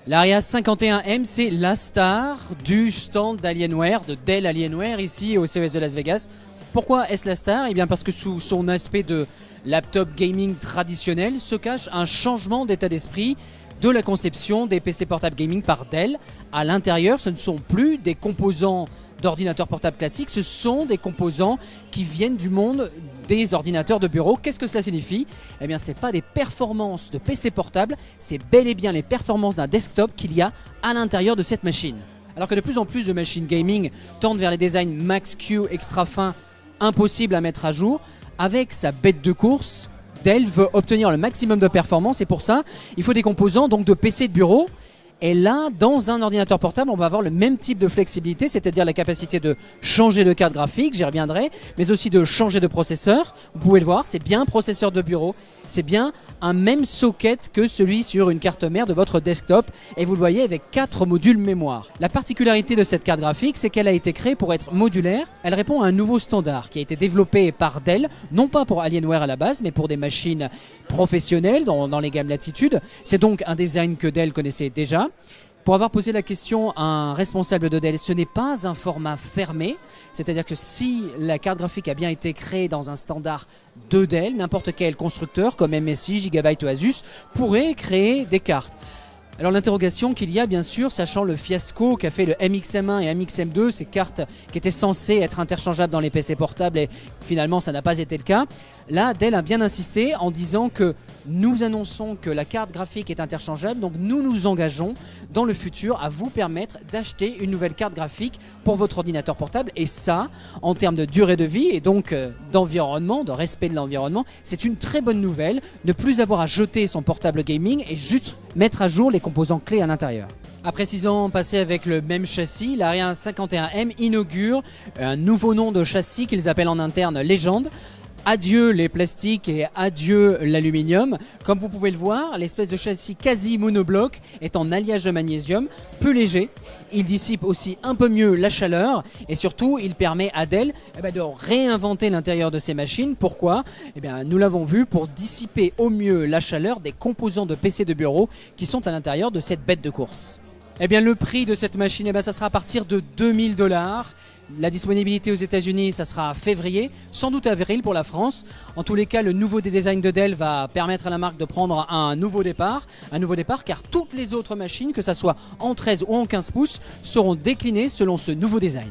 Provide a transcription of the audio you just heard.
L'Aria 51M, c'est la star du stand d'Alienware, de Dell Alienware, ici au CES de Las Vegas. Pourquoi est-ce la star? Eh bien parce que sous son aspect de laptop gaming traditionnel se cache un changement d'état d'esprit de la conception des PC portables gaming par Dell. À l'intérieur, ce ne sont plus des composants d'ordinateurs portables classiques, ce sont des composants qui viennent du monde des ordinateurs de bureau. Qu'est-ce que cela signifie? Eh bien, ce n'est pas des performances de PC portable, c'est bel et bien les performances d'un desktop qu'il y a à l'intérieur de cette machine. Alors que de plus en plus de machines gaming tendent vers les designs Max-Q extra fins, impossibles à mettre à jour, avec sa bête de course, Dell veut obtenir le maximum de performance et pour ça, il faut des composants donc de PC de bureau. Et là, dans un ordinateur portable, on va avoir le même type de flexibilité, c'est-à-dire la capacité de changer de carte graphique, j'y reviendrai, mais aussi de changer de processeur. Vous pouvez le voir, c'est bien un processeur de bureau, c'est bien un même socket que celui sur une carte mère de votre desktop, et vous le voyez avec 4 modules mémoire. La particularité de cette carte graphique, c'est qu'elle a été créée pour être modulaire. Elle répond à un nouveau standard qui a été développé par Dell, non pas pour Alienware à la base, mais pour des machines professionnelles dans les gammes Latitude. C'est donc un design que Dell connaissait déjà. Pour avoir posé la question à un responsable de Dell, ce n'est pas un format fermé, c'est-à-dire que si la carte graphique a bien été créée dans un standard de Dell, n'importe quel constructeur comme MSI, Gigabyte ou Asus pourrait créer des cartes. Alors l'interrogation qu'il y a bien sûr, sachant le fiasco qu'a fait le MXM1 et MXM2, ces cartes qui étaient censées être interchangeables dans les PC portables et finalement ça n'a pas été le cas. Là, Dell a bien insisté en disant que nous annonçons que la carte graphique est interchangeable, donc nous nous engageons dans le futur à vous permettre d'acheter une nouvelle carte graphique pour votre ordinateur portable. Et ça, en termes de durée de vie et donc d'environnement, de respect de l'environnement, c'est une très bonne nouvelle. Ne plus avoir à jeter son portable gaming et juste mettre à jour les composants clés à l'intérieur. Après 6 ans passés avec le même châssis, l'Aria 51M inaugure un nouveau nom de châssis qu'ils appellent en interne Légende. Adieu les plastiques et adieu l'aluminium. Comme vous pouvez le voir, l'espèce de châssis quasi monobloc est en alliage de magnésium, plus léger. Il dissipe aussi un peu mieux la chaleur et surtout il permet à Dell de réinventer l'intérieur de ses machines. Pourquoi? Nous l'avons vu, pour dissiper au mieux la chaleur des composants de PC de bureau qui sont à l'intérieur de cette bête de course. Le prix de cette machine, ça sera à partir de 2000 $. La disponibilité aux États-Unis, ça sera février, sans doute avril pour la France. En tous les cas, le nouveau design de Dell va permettre à la marque de prendre un nouveau départ car toutes les autres machines, que ce soit en 13 ou en 15 pouces, seront déclinées selon ce nouveau design.